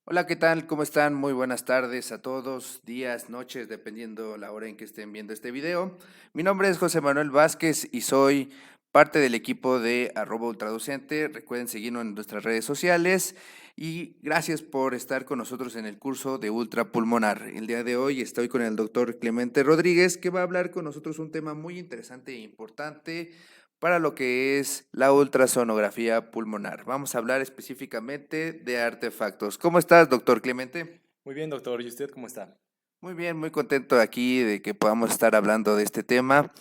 Hola, ¿qué tal? ¿Cómo están? Muy buenas tardes a todos, días, noches, dependiendo la hora en que estén viendo este video. Mi nombre es José Manuel Vázquez y soy parte del equipo de @ultradocente. Recuerden seguirnos en nuestras redes sociales y gracias por estar con nosotros en el curso de ultrapulmonar. El día de hoy estoy con el doctor Clemente Rodríguez, que va a hablar con nosotros un tema muy interesante e importante para lo que es la ultrasonografía pulmonar. Vamos a hablar específicamente de artefactos. ¿Cómo estás, doctor Clemente? Muy bien, doctor. ¿Y usted cómo está? Muy bien, muy contento aquí de que podamos estar hablando de este tema.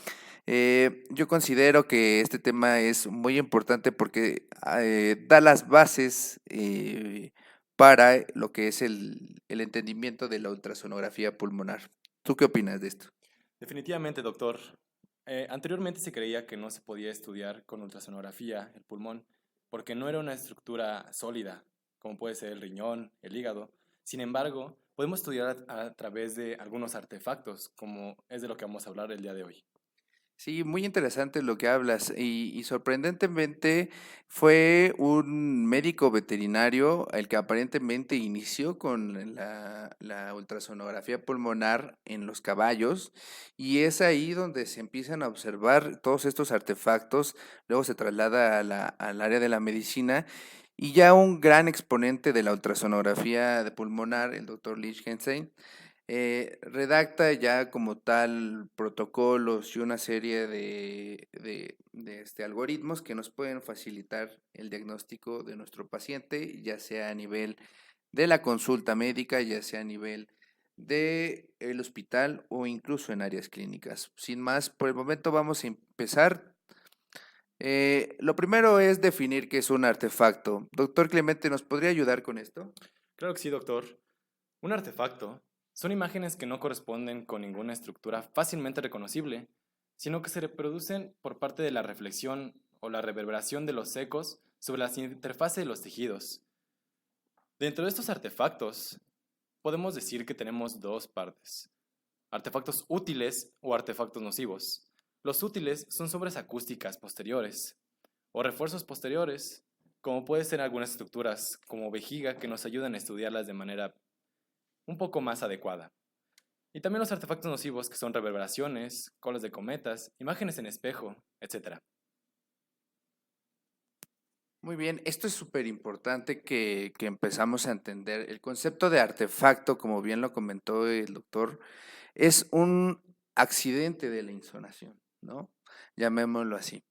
Yo considero que este tema es muy importante porque da las bases para lo que es el entendimiento de la ultrasonografía pulmonar. ¿Tú qué opinas de esto? Definitivamente, doctor. Anteriormente se creía que no se podía estudiar con ultrasonografía el pulmón porque no era una estructura sólida, como puede ser el riñón, el hígado. Sin embargo, podemos estudiar a través de algunos artefactos, como es de lo que vamos a hablar el día de hoy. Sí, muy interesante lo que hablas y sorprendentemente fue un médico veterinario el que aparentemente inició con la ultrasonografía pulmonar en los caballos y es ahí donde se empiezan a observar todos estos artefactos, luego se traslada al área de la medicina y ya un gran exponente de la ultrasonografía de pulmonar, el doctor Lichtenstein, redacta ya como tal protocolos y una serie de algoritmos que nos pueden facilitar el diagnóstico de nuestro paciente, ya sea a nivel de la consulta médica, ya sea a nivel del hospital o incluso en áreas clínicas. Sin más, por el momento vamos a empezar. Lo primero es definir qué es un artefacto. Doctor Clemente, ¿nos podría ayudar con esto? Claro que sí, doctor. Un artefacto son imágenes que no corresponden con ninguna estructura fácilmente reconocible, sino que se reproducen por parte de la reflexión o la reverberación de los ecos sobre la interfase de los tejidos. Dentro de estos artefactos, podemos decir que tenemos dos partes: artefactos útiles o artefactos nocivos. Los útiles son sombras acústicas posteriores o refuerzos posteriores, como puede ser algunas estructuras como vejiga que nos ayudan a estudiarlas de manera un poco más adecuada. Y también los artefactos nocivos que son reverberaciones, colas de cometas, imágenes en espejo, etc. Muy bien, esto es súper importante que empezamos a entender. El concepto de artefacto, como bien lo comentó el doctor, es un accidente de la insonación, ¿no? Llamémoslo así.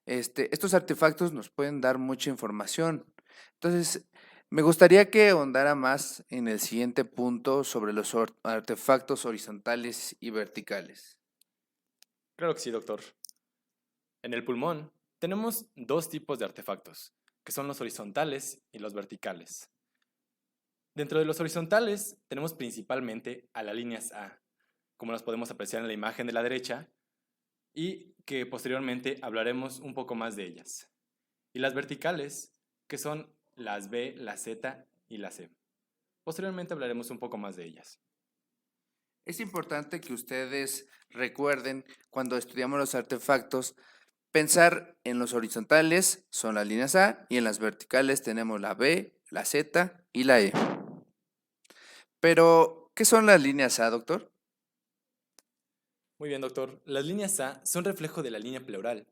Estos artefactos nos pueden dar mucha información. Entonces, me gustaría que ahondara más en el siguiente punto sobre los artefactos horizontales y verticales. Claro que sí, doctor. En el pulmón tenemos dos tipos de artefactos, que son los horizontales y los verticales. Dentro de los horizontales tenemos principalmente a las líneas A, como las podemos apreciar en la imagen de la derecha, y que posteriormente hablaremos un poco más de ellas. Y las verticales, que son las B, la Z y la C. Posteriormente hablaremos un poco más de ellas. Es importante que ustedes recuerden cuando estudiamos los artefactos, pensar en los horizontales son las líneas A y en las verticales tenemos la B, la Z y la E. Pero, ¿qué son las líneas A, doctor? Muy bien, doctor. Las líneas A son reflejo de la línea pleural.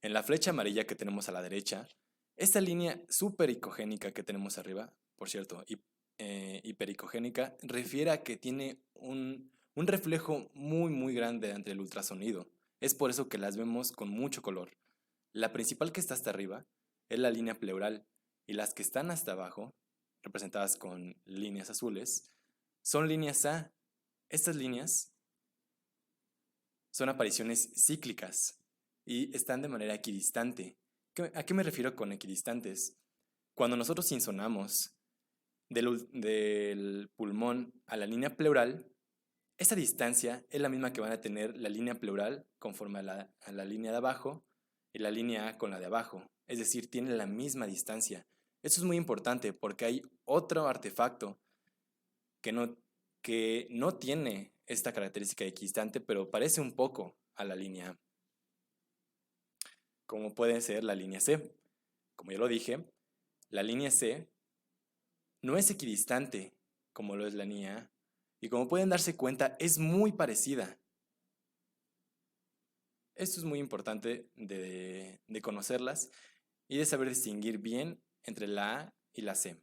En la flecha amarilla que tenemos a la derecha, esta línea supericogénica que tenemos arriba, por cierto, hipericogénica, refiere a que tiene un reflejo muy grande ante el ultrasonido. Es por eso que las vemos con mucho color. La principal que está hasta arriba es la línea pleural y las que están hasta abajo, representadas con líneas azules, son líneas A. Estas líneas son apariciones cíclicas y están de manera equidistante. ¿A qué me refiero con equidistantes? Cuando nosotros insonamos del pulmón a la línea pleural, esa distancia es la misma que van a tener la línea pleural conforme a la línea de abajo y la línea A con la de abajo. Es decir, tienen la misma distancia. Eso es muy importante porque hay otro artefacto que que no tiene esta característica equidistante, pero parece un poco a la línea A, como puede ser la línea C. Como ya lo dije, la línea C no es equidistante como lo es la línea A. Y como pueden darse cuenta, es muy parecida. Esto es muy importante de conocerlas y de saber distinguir bien entre la A y la C.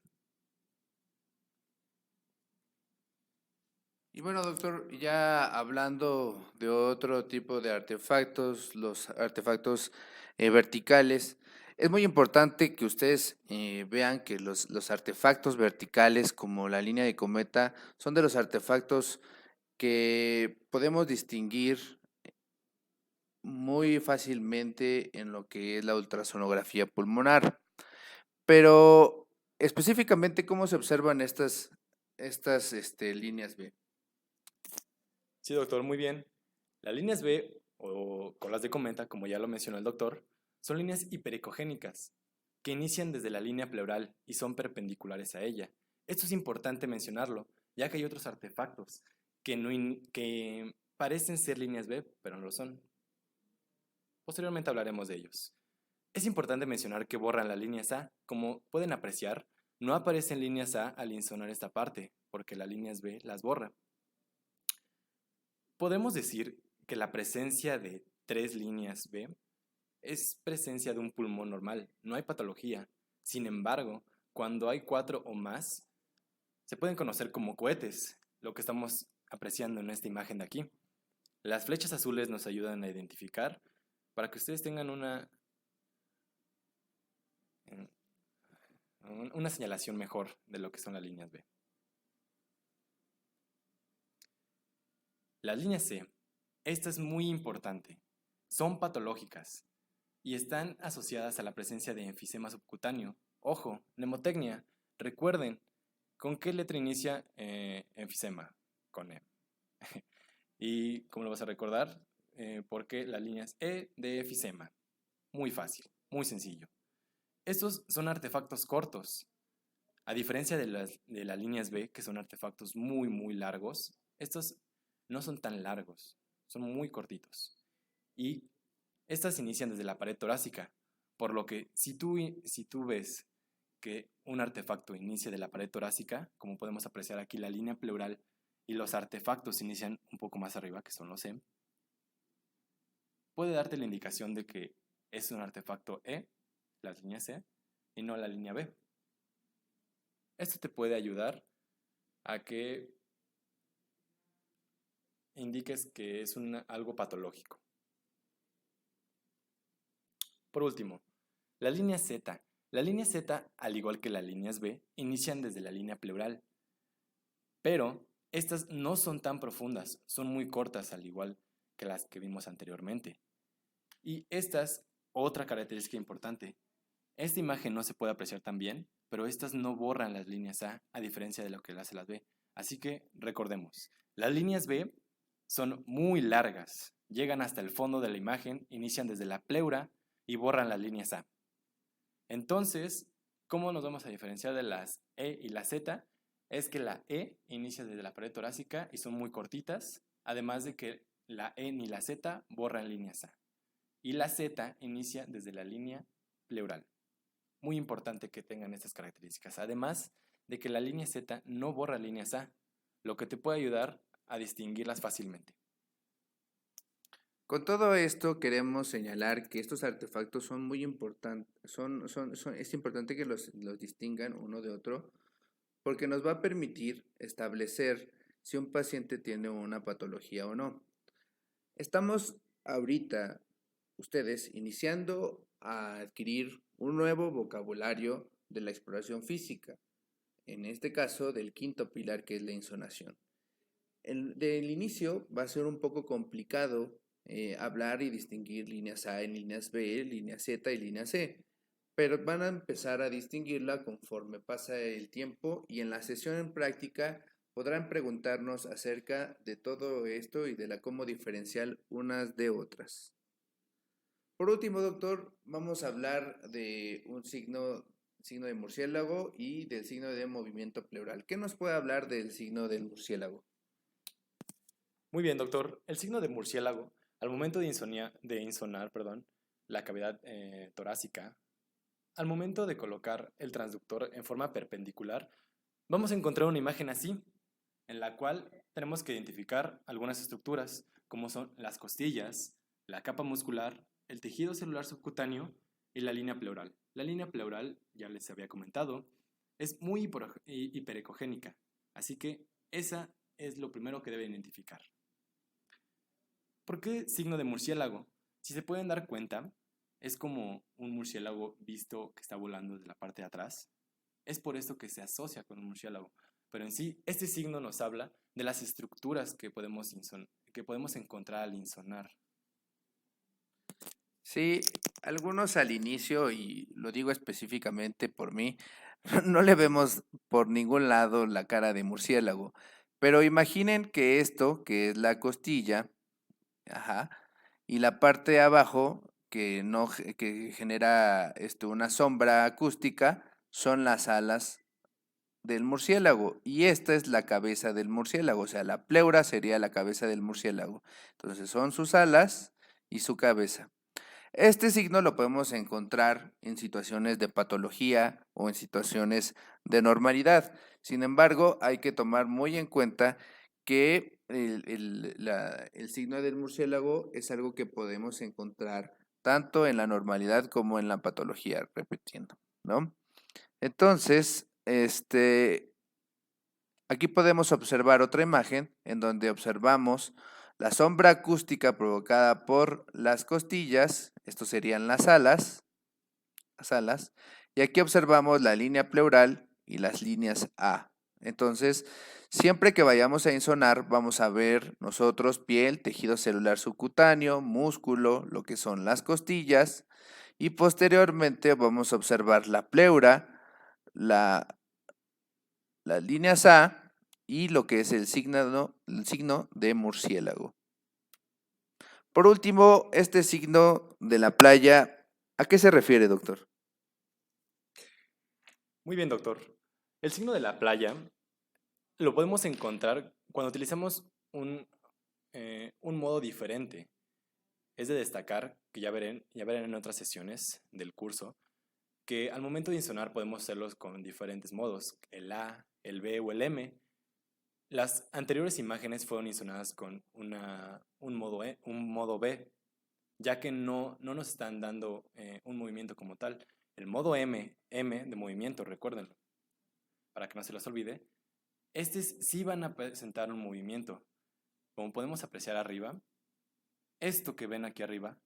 Y bueno, doctor, ya hablando de otro tipo de artefactos, los artefactos verticales, es muy importante que ustedes vean que los artefactos verticales, como la línea de cometa, son de los artefactos que podemos distinguir muy fácilmente en lo que es la ultrasonografía pulmonar. Pero específicamente, ¿cómo se observan estas líneas B? Sí, doctor, muy bien. Las líneas B o colas de cometa, como ya lo mencionó el doctor, son líneas hiperecogénicas que inician desde la línea pleural y son perpendiculares a ella. Esto es importante mencionarlo, ya que hay otros artefactos que parecen ser líneas B, pero no lo son. Posteriormente hablaremos de ellos. Es importante mencionar que borran las líneas A. Como pueden apreciar, no aparecen líneas A al insonar esta parte, porque las líneas B las borra. Podemos decir que la presencia de 3 líneas B es presencia de un pulmón normal, no hay patología. Sin embargo, cuando hay 4 o más, se pueden conocer como cohetes, lo que estamos apreciando en esta imagen de aquí. Las flechas azules nos ayudan a identificar para que ustedes tengan una señalación mejor de lo que son las líneas B. Las líneas C, esta es muy importante, son patológicas y están asociadas a la presencia de enfisema subcutáneo. Ojo, mnemotecnia, recuerden, ¿con qué letra inicia enfisema? Con E. ¿Y cómo lo vas a recordar? Porque las líneas E de enfisema. Muy fácil, muy sencillo. Estos son artefactos cortos. A diferencia de las líneas B, que son artefactos muy, muy largos, estos no son tan largos, son muy cortitos. Y estas inician desde la pared torácica, por lo que si tú ves que un artefacto inicia de la pared torácica, como podemos apreciar aquí la línea pleural, y los artefactos inician un poco más arriba, que son los C, puede darte la indicación de que es un artefacto E, la línea C, y no la línea B. Esto te puede ayudar a que indiques que es algo patológico. Por último, la línea Z. La línea Z, al igual que las líneas B, inician desde la línea pleural, pero estas no son tan profundas, son muy cortas al igual que las que vimos anteriormente. Y estas, otra característica importante, esta imagen no se puede apreciar tan bien, pero estas no borran las líneas a diferencia de lo que las B. Así que recordemos, las líneas B son muy largas, llegan hasta el fondo de la imagen, inician desde la pleura y borran las líneas A. Entonces, ¿cómo nos vamos a diferenciar de las E y la Z? Es que la E inicia desde la pared torácica y son muy cortitas, además de que la E ni la Z borran líneas A. Y la Z inicia desde la línea pleural. Muy importante que tengan estas características. Además de que la línea Z no borra líneas A, lo que te puede ayudar a distinguirlas fácilmente. Con todo esto queremos señalar que estos artefactos son muy importantes, es importante que los distingan uno de otro porque nos va a permitir establecer si un paciente tiene una patología o no. Estamos ahorita, ustedes, iniciando a adquirir un nuevo vocabulario de la exploración física, en este caso del quinto pilar que es la insonación. Del inicio va a ser un poco complicado hablar y distinguir líneas A en líneas B, líneas Z y líneas C, pero van a empezar a distinguirla conforme pasa el tiempo y en la sesión en práctica podrán preguntarnos acerca de todo esto y de la cómo diferenciar unas de otras. Por último, doctor, vamos a hablar de un signo de murciélago y del signo de movimiento pleural. ¿Qué nos puede hablar del signo del murciélago? Muy bien, doctor. El signo de murciélago, al momento de insonar, la cavidad torácica, al momento de colocar el transductor en forma perpendicular, Vamos a encontrar una imagen así, en la cual tenemos que identificar algunas estructuras, como son las costillas, la capa muscular, el tejido celular subcutáneo y la línea pleural. La línea pleural, ya les había comentado, es muy hiperecogénica, así que esa es lo primero que deben identificar. ¿Por qué signo de murciélago? Si se pueden dar cuenta, es como un murciélago visto que está volando desde la parte de atrás. Es por esto que se asocia con un murciélago. Pero en sí, este signo nos habla de las estructuras que podemos encontrar al insonar. Sí, algunos al inicio, y lo digo específicamente por mí, no le vemos por ningún lado la cara de murciélago. Pero imaginen que esto, que es la costilla, ajá, y la parte de abajo, que no, que genera una sombra acústica, son las alas del murciélago. Y esta es la cabeza del murciélago, o sea, la pleura sería la cabeza del murciélago. Entonces son sus alas y su cabeza. Este signo lo podemos encontrar en situaciones de patología o en situaciones de normalidad. Sin embargo, hay que tomar muy en cuenta que el signo del murciélago es algo que podemos encontrar tanto en la normalidad como en la patología, repitiendo, ¿no? Entonces, aquí podemos observar otra imagen en donde observamos la sombra acústica provocada por las costillas, estos serían las alas, y aquí observamos la línea pleural y las líneas A. Entonces, siempre que vayamos a insonar, vamos a ver nosotros piel, tejido celular subcutáneo, músculo, lo que son las costillas, y posteriormente vamos a observar la pleura, la las líneas A y lo que es el signo de murciélago. Por último, este signo de la playa, ¿a qué se refiere, doctor? Muy bien, doctor. El signo de la playa lo podemos encontrar cuando utilizamos un modo diferente. Es de destacar, que ya verán en otras sesiones del curso, que al momento de insonar podemos hacerlos con diferentes modos, el A, el B o el M. Las anteriores imágenes fueron insonadas con un modo B, ya que no nos están dando un movimiento como tal. El modo M de movimiento, recuérdenlo, para que no se los olvide, estos sí van a presentar un movimiento. Como podemos apreciar arriba, esto que ven aquí arriba,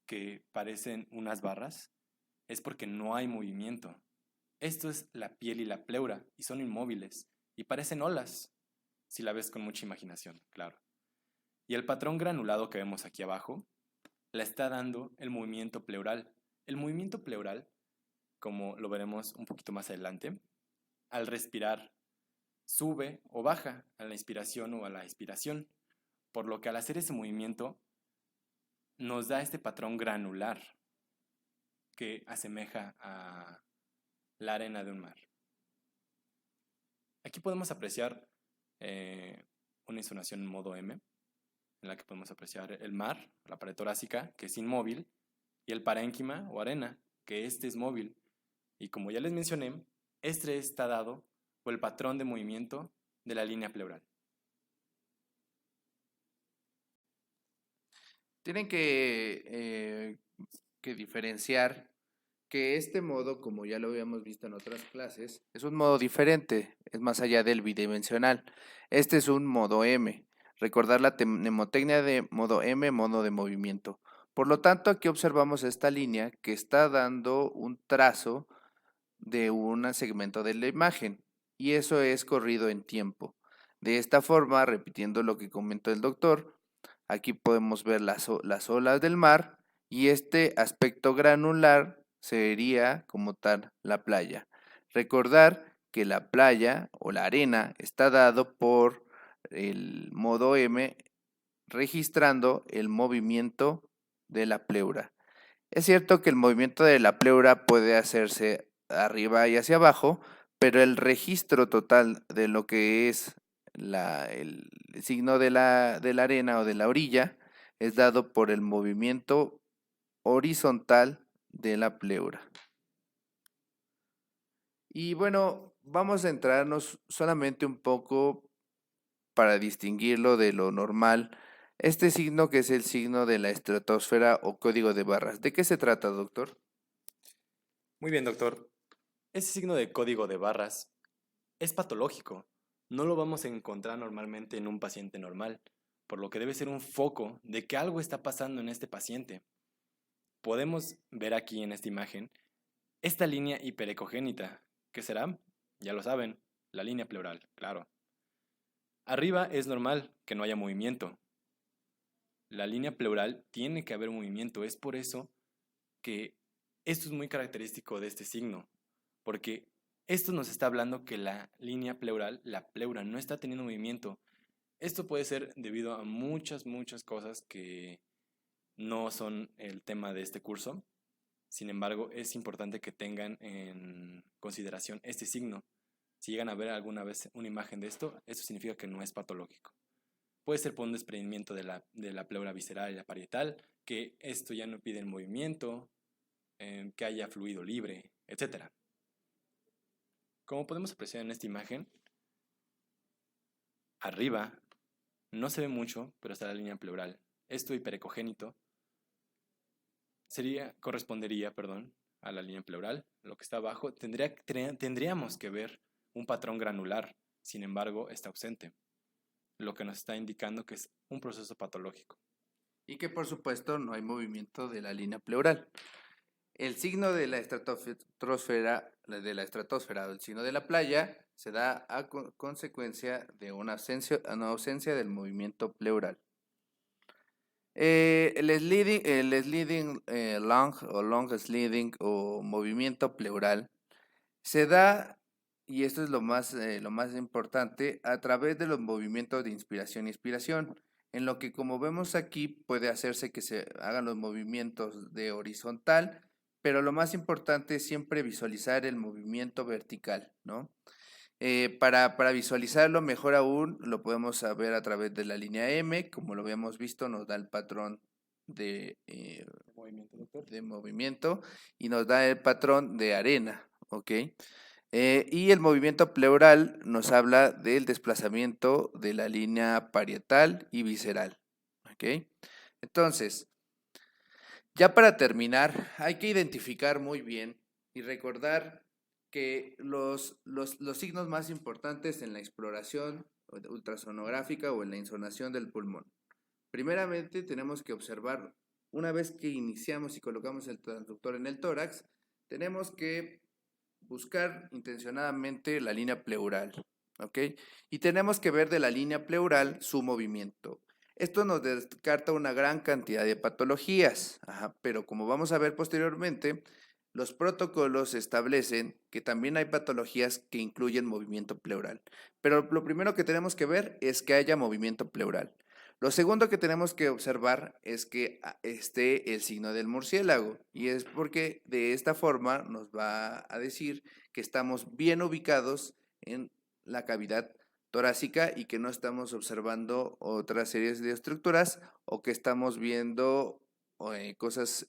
que parecen unas barras, es porque no hay movimiento. Esto es la piel y la pleura, y son inmóviles, y parecen olas, si la ves con mucha imaginación, claro. Y el patrón granulado que vemos aquí abajo, la está dando el movimiento pleural. El movimiento pleural, como lo veremos un poquito más adelante, al respirar sube o baja a la inspiración o a la expiración, por lo que al hacer ese movimiento nos da este patrón granular que asemeja a la arena de un mar. Aquí podemos apreciar una insonación en modo M, en la que podemos apreciar el mar, la pared torácica, que es inmóvil, y el parénquima o arena, que este es móvil. Y como ya les mencioné, este está dado por el patrón de movimiento de la línea pleural. Tienen que diferenciar que este modo, como ya lo habíamos visto en otras clases, es un modo diferente, es más allá del bidimensional. Este es un modo M. Recordar la mnemotecnia de modo M, modo de movimiento. Por lo tanto, aquí observamos esta línea que está dando un trazo de un segmento de la imagen y eso es corrido en tiempo. De esta forma, repitiendo lo que comentó el doctor, aquí podemos ver las olas del mar y este aspecto granular sería como tal la playa. Recordar que la playa o la arena está dado por el modo M registrando el movimiento de la pleura. Es cierto que el movimiento de la pleura puede hacerse arriba y hacia abajo, pero el registro total de lo que es el signo de la arena o de la orilla es dado por el movimiento horizontal de la pleura. Y bueno, vamos a entrarnos solamente un poco para distinguirlo de lo normal. Este signo que es el signo de la estratosfera o código de barras. ¿De qué se trata, doctor? Muy bien, doctor. Ese signo de código de barras es patológico. No lo vamos a encontrar normalmente en un paciente normal, por lo que debe ser un foco de que algo está pasando en este paciente. Podemos ver aquí en esta imagen esta línea hiperecogénita. ¿Qué será? Ya lo saben, la línea pleural, claro. Arriba es normal que no haya movimiento. La línea pleural tiene que haber movimiento. Es por eso que esto es muy característico de este signo, porque esto nos está hablando que la línea pleural, la pleura, no está teniendo movimiento. Esto puede ser debido a muchas cosas que no son el tema de este curso. Sin embargo, es importante que tengan en consideración este signo. Si llegan a ver alguna vez una imagen de esto, eso significa que no es patológico. Puede ser por un desprendimiento de la pleura visceral y la parietal, que esto ya no pide el movimiento, que haya fluido libre, etcétera. Como podemos apreciar en esta imagen, arriba no se ve mucho, pero está la línea pleural. Esto hiperecogénito correspondería, perdón, a la línea pleural. Lo que está abajo tendríamos que ver un patrón granular, sin embargo, está ausente, lo que nos está indicando que es un proceso patológico. Y que por supuesto no hay movimiento de la línea pleural. El signo de la estratosfera o el signo de la playa se da a consecuencia de una ausencia del movimiento pleural. El sliding long o long sliding o movimiento pleural se da, y esto es lo más importante, a través de los movimientos de inspiración y expiración, en lo que como vemos aquí puede hacerse que se hagan los movimientos de horizontal, pero lo más importante es siempre visualizar el movimiento vertical, ¿no? Para visualizarlo mejor aún, lo podemos saber a través de la línea M, como lo habíamos visto, nos da el patrón de, Movimiento, doctor. de movimiento y nos da el patrón de arena, ¿ok? Y el movimiento pleural nos habla del desplazamiento de la línea parietal y visceral, ¿ok? Entonces, ya para terminar, hay que identificar muy bien y recordar que los signos más importantes en la exploración ultrasonográfica o en la insonación del pulmón. Primeramente, tenemos que observar, una vez que iniciamos y colocamos el transductor en el tórax, tenemos que buscar intencionadamente la línea pleural, ¿ok? Y tenemos que ver de la línea pleural su movimiento. Esto nos descarta una gran cantidad de patologías, pero como vamos a ver posteriormente, los protocolos establecen que también hay patologías que incluyen movimiento pleural. Pero lo primero que tenemos que ver es que haya movimiento pleural. Lo segundo que tenemos que observar es que esté el signo del murciélago, y es porque de esta forma nos va a decir que estamos bien ubicados en la cavidad torácica y que no estamos observando otras series de estructuras o que estamos viendo cosas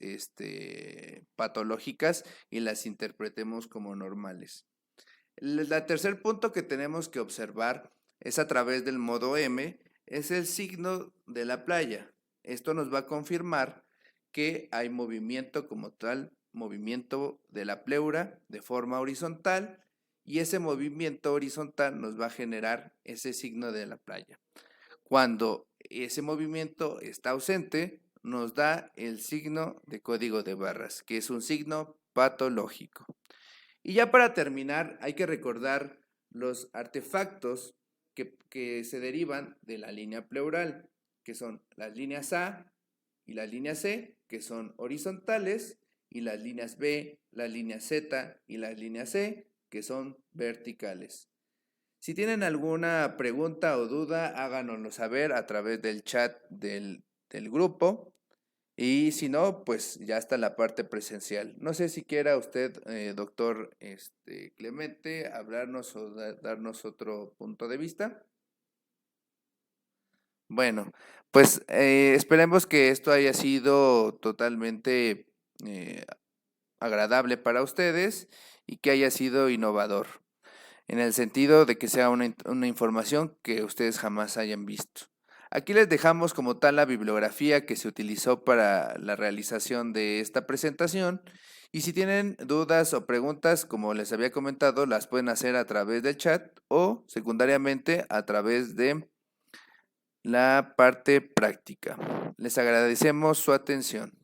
patológicas y las interpretemos como normales. El tercer punto que tenemos que observar es a través del modo M, es el signo de la playa. Esto nos va a confirmar que hay movimiento como tal, movimiento de la pleura de forma horizontal, y ese movimiento horizontal nos va a generar ese signo de la playa. Cuando ese movimiento está ausente, nos da el signo de código de barras, que es un signo patológico. Y ya para terminar, hay que recordar los artefactos que se derivan de la línea pleural, que son las líneas A y las líneas C, que son horizontales, y las líneas B, las líneas Z y las líneas C, que son verticales. Si tienen alguna pregunta o duda, háganoslo saber a través del chat del grupo. Y si no, pues ya está la parte presencial. No sé si quiera usted, doctor Clemente, hablarnos o darnos otro punto de vista. Bueno, pues esperemos que esto haya sido totalmente agradable para ustedes y que haya sido innovador, en el sentido de que sea una información que ustedes jamás hayan visto. Aquí les dejamos como tal la bibliografía que se utilizó para la realización de esta presentación y si tienen dudas o preguntas, como les había comentado, las pueden hacer a través del chat o secundariamente a través de la parte práctica. Les agradecemos su atención.